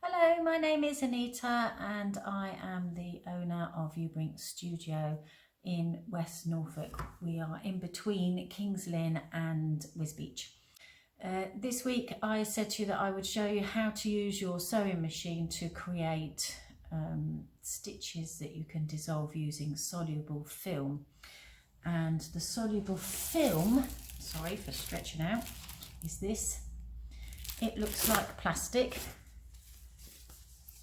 Hello, my name is Anita and I am the owner of Ubrink Studio in West Norfolk. We are in between Kings Lynn and Wisbech. This week I said to you that I would show you how to use your sewing machine to create stitches that you can dissolve using soluble film. And the soluble film, sorry for stretching out, is this. It looks like plastic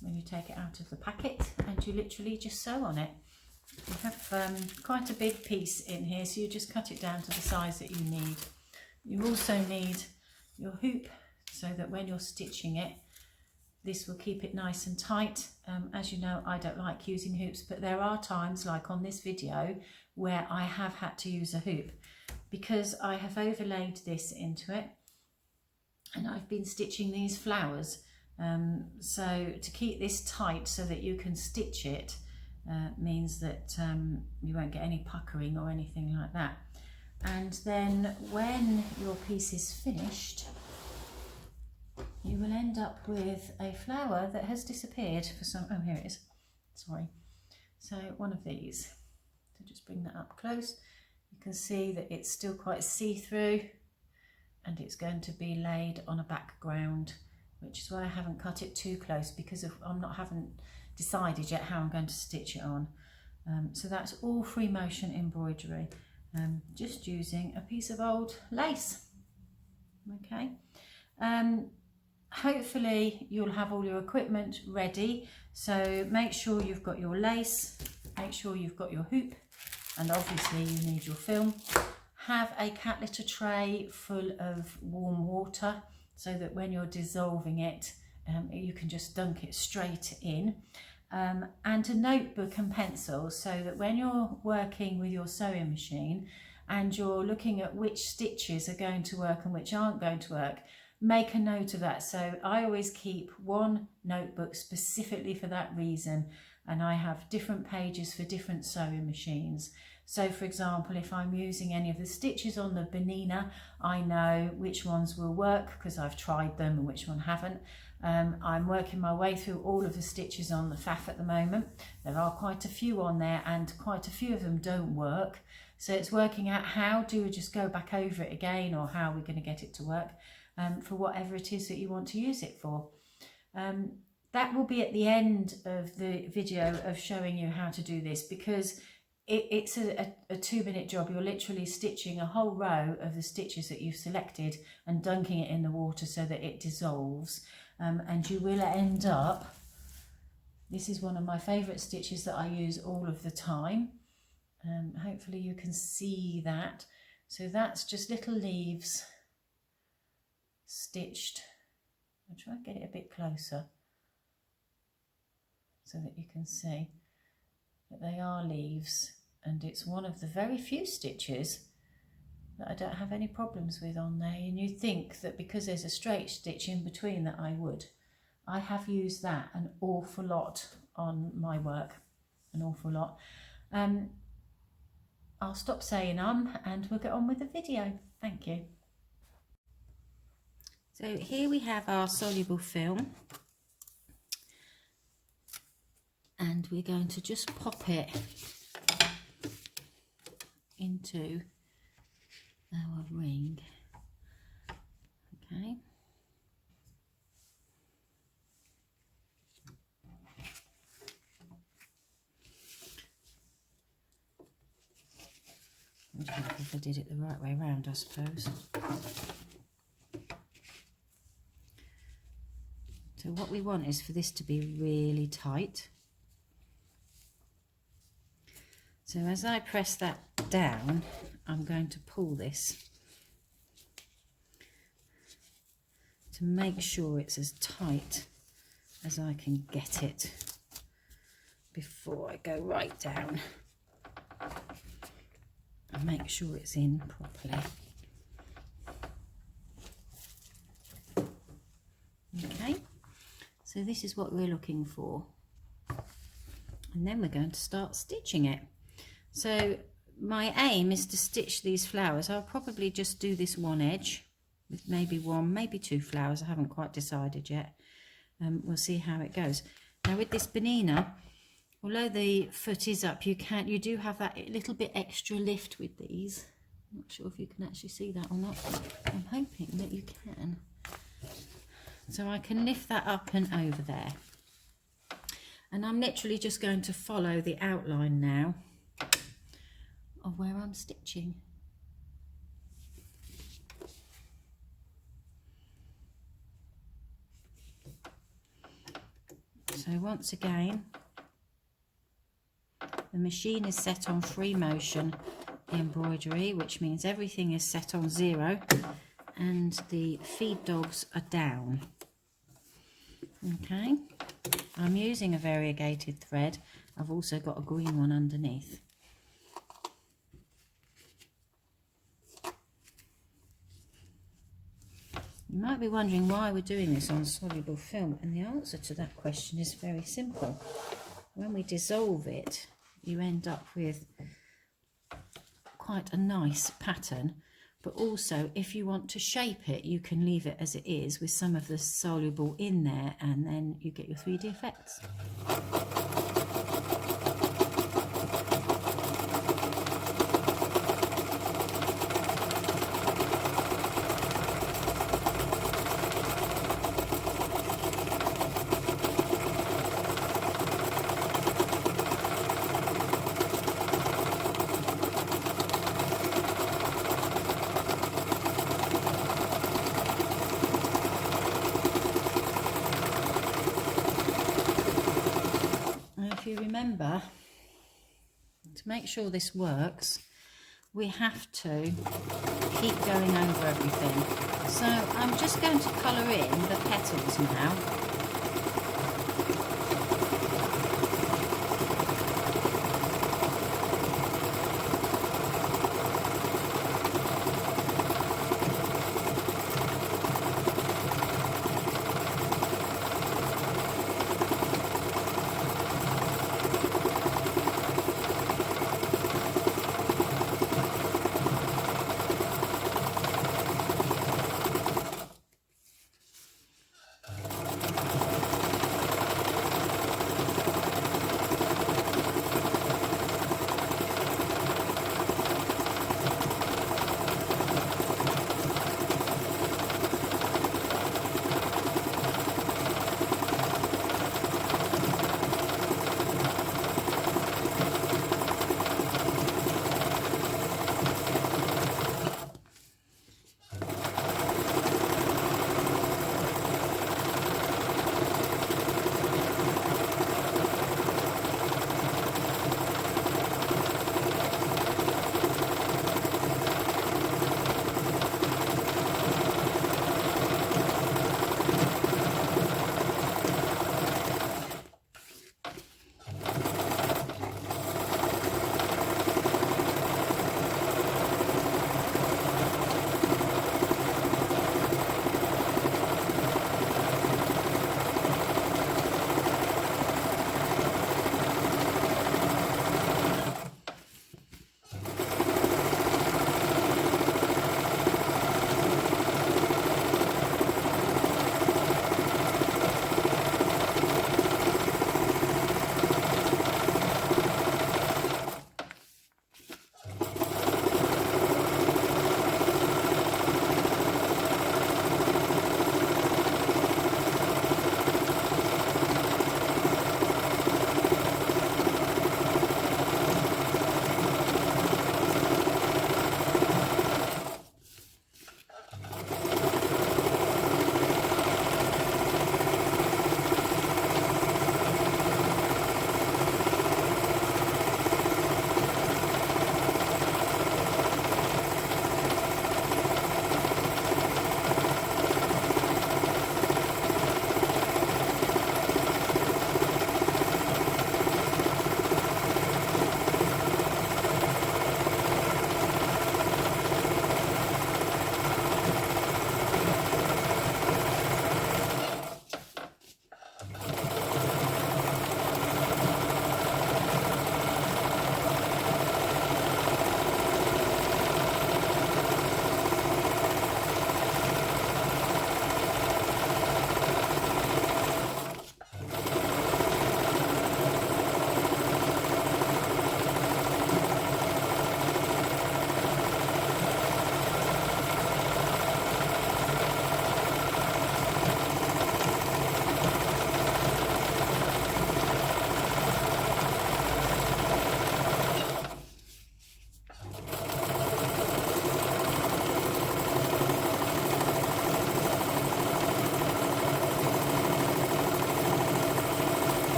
when you take it out of the packet and you literally just sew on it. You have quite a big piece in here, so you just cut it down to the size that you need. You also need your hoop so that when you're stitching it, this will keep it nice and tight. As you know, I don't like using hoops, but there are times, like on this video, where I have had to use a hoop because I have overlaid this into it and I've been stitching these flowers. So to keep this tight so that you can stitch it means that you won't get any puckering or anything like that. And then when your piece is finished, you will end up with a flower that has disappeared for some, oh here it is, sorry. So one of these, so just bring that up close. You can see that it's still quite see-through and it's going to be laid on a background, which is why I haven't cut it too close because haven't decided yet how I'm going to stitch it on. So that's all free motion embroidery, just using a piece of old lace. Okay. Hopefully you'll have all your equipment ready. So make sure you've got your lace, make sure you've got your hoop, and obviously you need your film. Have a cat litter tray full of warm water, so that when you're dissolving it, you can just dunk it straight in. And a notebook and pencil, so that when you're working with your sewing machine and you're looking at which stitches are going to work and which aren't going to work, make a note of that. So I always keep one notebook specifically for that reason, and I have different pages for different sewing machines. So for example, if I'm using any of the stitches on the Benina, I know which ones will work because I've tried them and which one haven't. I'm working my way through all of the stitches on the Faff at the moment. There are quite a few on there and quite a few of them don't work. So it's working out how do we just go back over it again, or how we're going to get it to work for whatever it is that you want to use it for. That will be at the end of the video of showing you how to do this, because it's a 2-minute job. You're literally stitching a whole row of the stitches that you've selected and dunking it in the water so that it dissolves. And you will end up, this is one of my favourite stitches that I use all of the time. Hopefully you can see that. So that's just little leaves stitched. I'll try and get it a bit closer so that you can see that they are leaves, and it's one of the very few stitches that I don't have any problems with on there. And you'd think that because there's a straight stitch in between that I would. I have used that an awful lot on my work, an awful lot. I'll stop saying and we'll get on with the video. Thank you. So here we have our soluble film, and we're going to just pop it into our ring. Okay. I'm just looking if I did it the right way around, I suppose. So what we want is for this to be really tight. So as I press that down, I'm going to pull this to make sure it's as tight as I can get it before I go right down, and make sure it's in properly. Okay, so this is what we're looking for, and then we're going to start stitching it. So my aim is to stitch these flowers. I'll probably just do this one edge with maybe one, maybe two flowers. I haven't quite decided yet. we'll see how it goes. Now with this Bonina, although the foot is up, you do have that little bit extra lift with these. I'm not sure if you can actually see that or not. I'm hoping that you can. So I can lift that up and over there. And I'm literally just going to follow the outline now of where I'm stitching. So once again, the machine is set on free motion embroidery, which means everything is set on 0 and the feed dogs are down. Okay, I'm using a variegated thread. I've also got a green one underneath. You might be wondering why we're doing this on soluble film, and the answer to that question is very simple. When we dissolve it, you end up with quite a nice pattern, but also if you want to shape it, you can leave it as it is with some of the soluble in there, and then you get your 3D effects. You remember, to make sure this works, we have to keep going over everything. So I'm just going to colour in the petals now.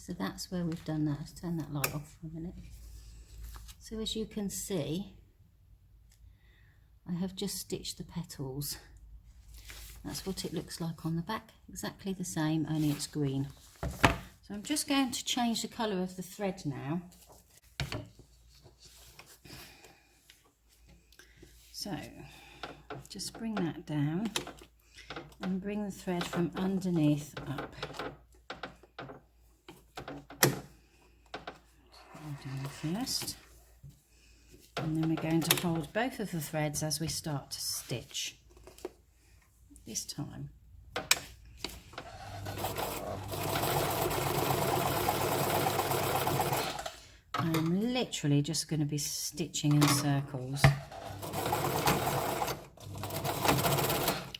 So that's where we've done that. Let's turn that light off for a minute. So as you can see, I have just stitched the petals. That's what it looks like on the back, exactly the same, only it's green. So I'm just going to change the colour of the thread now. So just bring that down and bring the thread from underneath up. First, and then we're going to hold both of the threads as we start to stitch this time. I'm literally just going to be stitching in circles,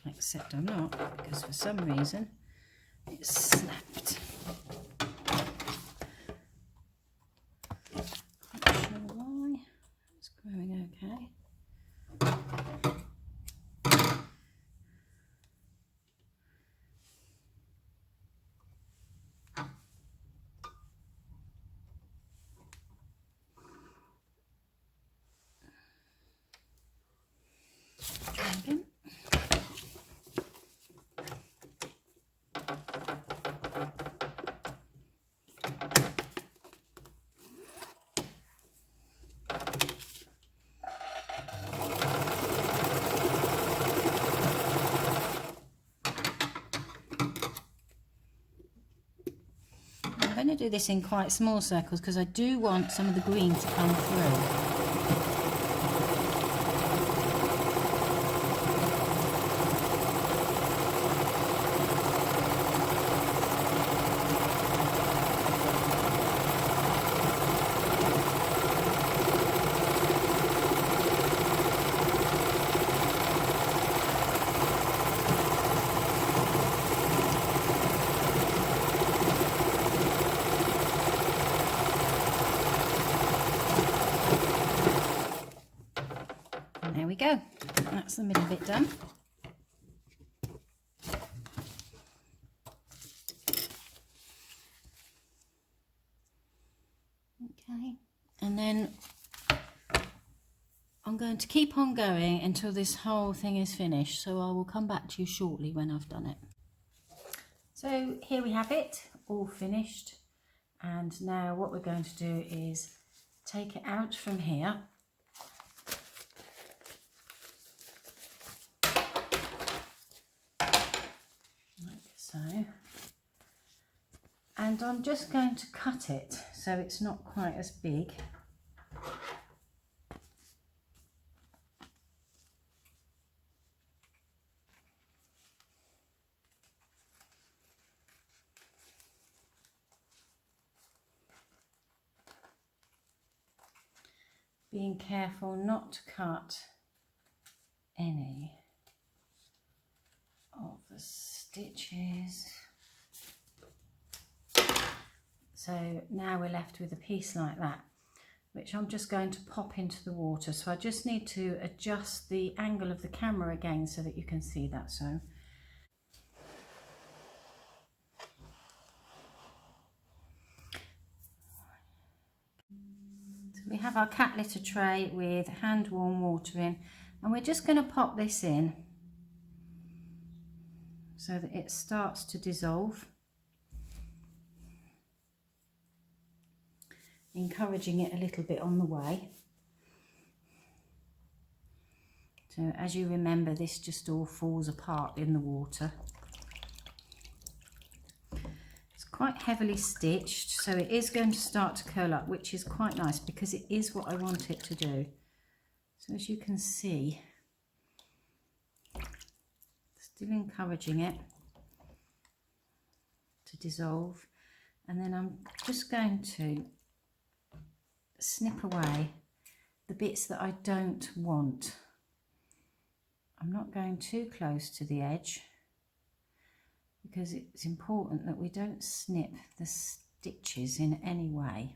except I'm not, because for some reason it's snapped. Growing okay. Again. I'm going to do this in quite small circles because I do want some of the green to come through. There we go, that's the middle bit done. Okay, and then I'm going to keep on going until this whole thing is finished, so I will come back to you shortly when I've done it. So here we have it, all finished, and now what we're going to do is take it out from here. So, and I'm just going to cut it so it's not quite as big. Being careful not to cut any of the stitches. So now we're left with a piece like that, which I'm just going to pop into the water. So I just need to adjust the angle of the camera again so that you can see that. So we have our cat litter tray with hand warm water in, and we're just going to pop this in so that it starts to dissolve, encouraging it a little bit on the way. So as you remember, this just all falls apart in the water. It's quite heavily stitched, so it is going to start to curl up, which is quite nice because it is what I want it to do. So as you can see, still encouraging it to dissolve, and then I'm just going to snip away the bits that I don't want. I'm not going too close to the edge because it's important that we don't snip the stitches in any way.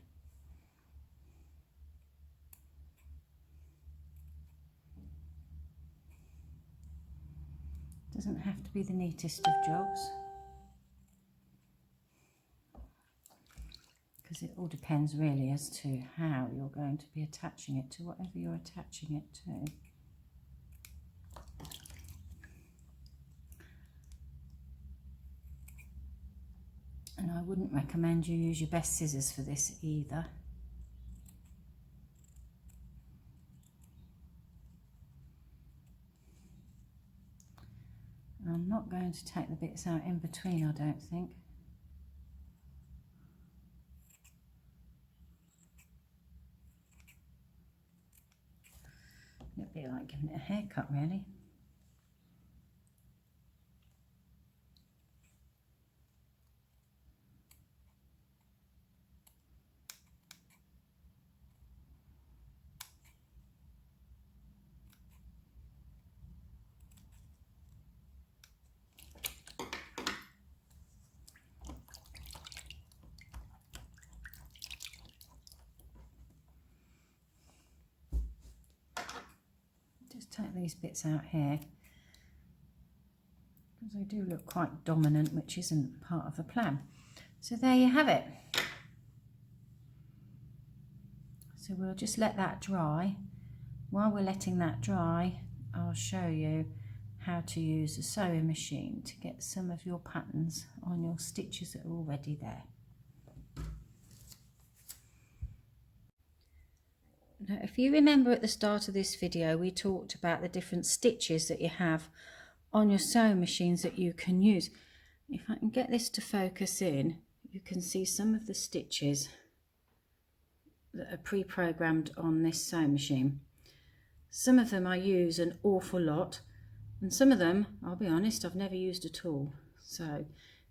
Doesn't have to be the neatest of jobs. because it all depends really as to how you're going to be attaching it to whatever you're attaching it to. And I wouldn't recommend you use your best scissors for this either. I'm not going to take the bits out in between, I don't think. It'd be like giving it a haircut, really. Take these bits out here because they do look quite dominant, which isn't part of the plan. So there you have it. So we'll just let that dry. While we're letting that dry, I'll show you how to use a sewing machine to get some of your patterns on your stitches that are already there. Now, if you remember at the start of this video, we talked about the different stitches that you have on your sewing machines that you can use. If I can get this to focus in, you can see some of the stitches that are pre-programmed on this sewing machine. Some of them I use an awful lot, and some of them, I'll be honest, I've never used at all. So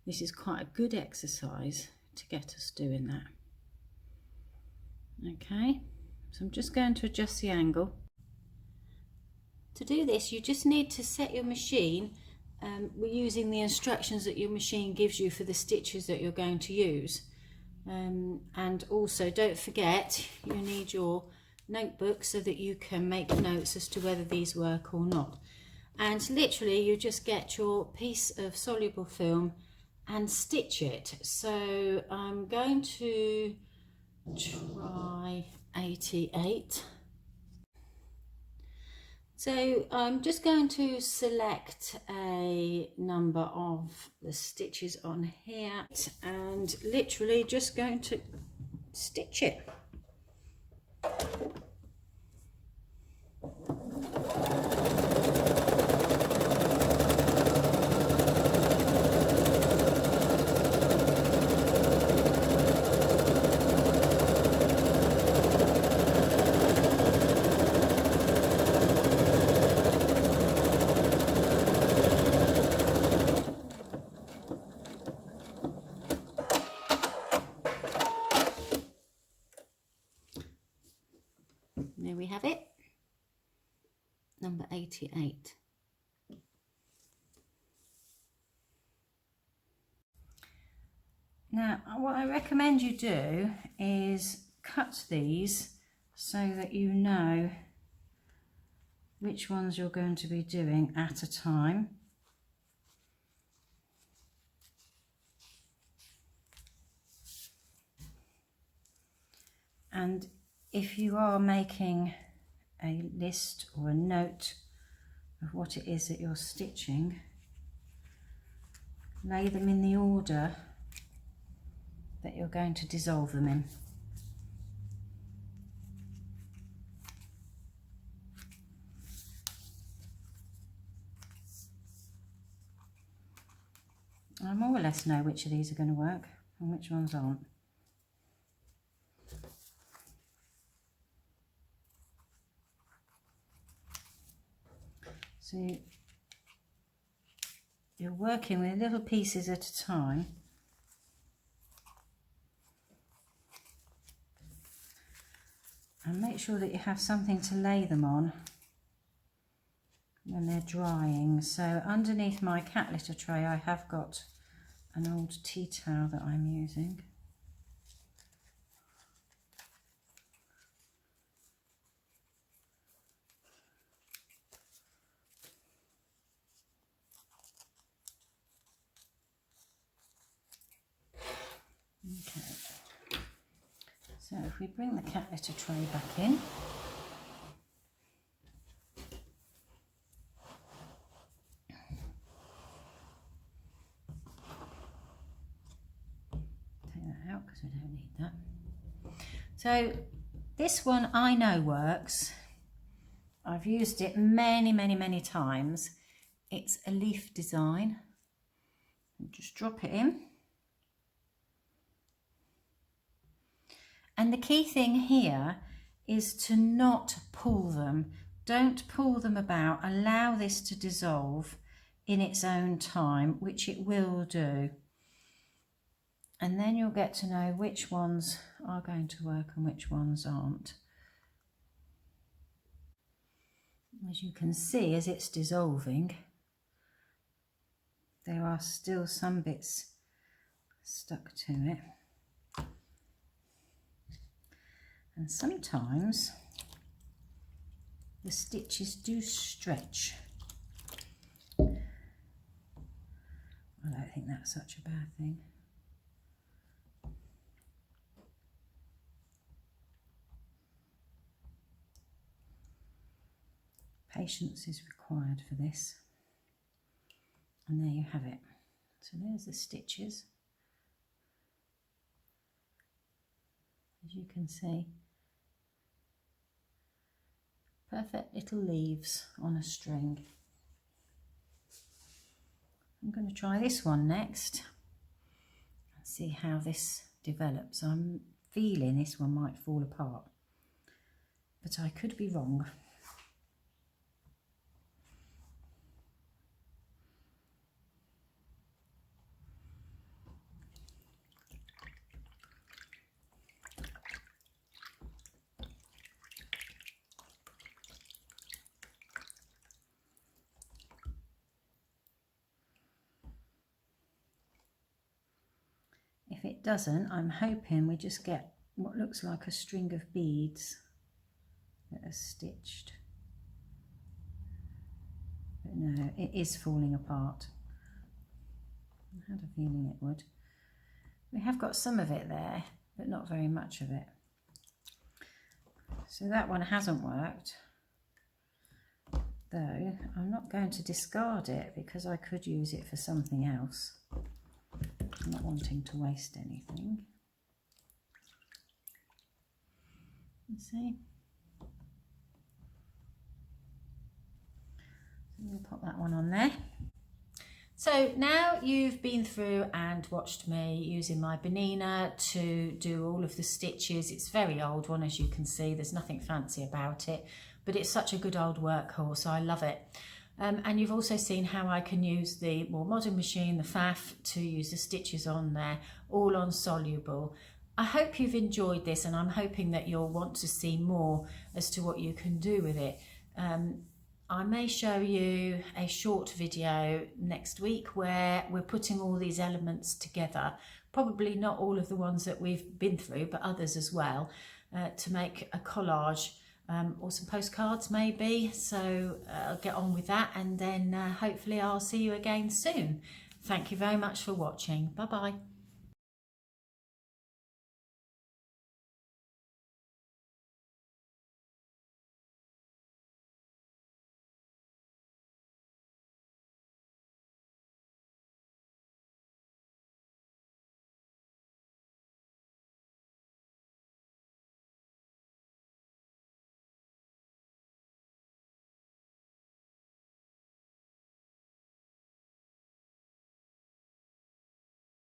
this is quite a good exercise to get us doing that. Okay. So I'm just going to adjust the angle. To do this, you just need to set your machine. We're using the instructions that your machine gives you for the stitches that you're going to use. And also don't forget, you need your notebook so that you can make notes as to whether these work or not. And literally you just get your piece of soluble film and stitch it. So I'm going to try 88. So I'm just going to select a number of the stitches on here and literally just going to stitch it. There we have it, number 88. Now, what I recommend you do is cut these so that you know which ones you're going to be doing at a time. And if you are making a list or a note of what it is that you're stitching, lay them in the order that you're going to dissolve them in. I more or less know which of these are going to work and which ones aren't. So you're working with little pieces at a time. And make sure that you have something to lay them on when they're drying. So underneath my cat litter tray I have got an old tea towel that I'm using. Okay. if we bring the cat litter tray back in, take that out because we don't need that. So this one I know works. I've used it many times. It's a leaf design. Just drop it in. And the key thing here is to not pull them. Don't pull them about. Allow this to dissolve in its own time, which it will do. And then you'll get to know which ones are going to work and which ones aren't. As you can see, as it's dissolving, there are still some bits stuck to it. And sometimes the stitches do stretch. I don't think that's such a bad thing. Patience is required for this. And there you have it. So there's the stitches. As you can see, perfect little leaves on a string. I'm going to try this one next and see how this develops. I'm feeling this one might fall apart, but I could be wrong. If it doesn't, I'm hoping we just get what looks like a string of beads that are stitched. But no, it is falling apart. I had a feeling it would. We have got some of it there, but not very much of it. So that one hasn't worked. Though I'm not going to discard it because I could use it for something else. I'm not wanting to waste anything. You see? So we'll pop that one on there. So now you've been through and watched me using my Bonina to do all of the stitches. It's a very old one, as you can see. There's nothing fancy about it, but it's such a good old workhorse. I love it. And you've also seen how I can use the more modern machine, the FAF, to use the stitches on there, all on Soluble. I hope you've enjoyed this, and I'm hoping that you'll want to see more as to what you can do with it. I may show you a short video next week where we're putting all these elements together, probably not all of the ones that we've been through, but others as well, to make a collage. Or some postcards maybe, so I'll get on with that, and then hopefully I'll see you again soon. Thank you very much for watching. Bye bye.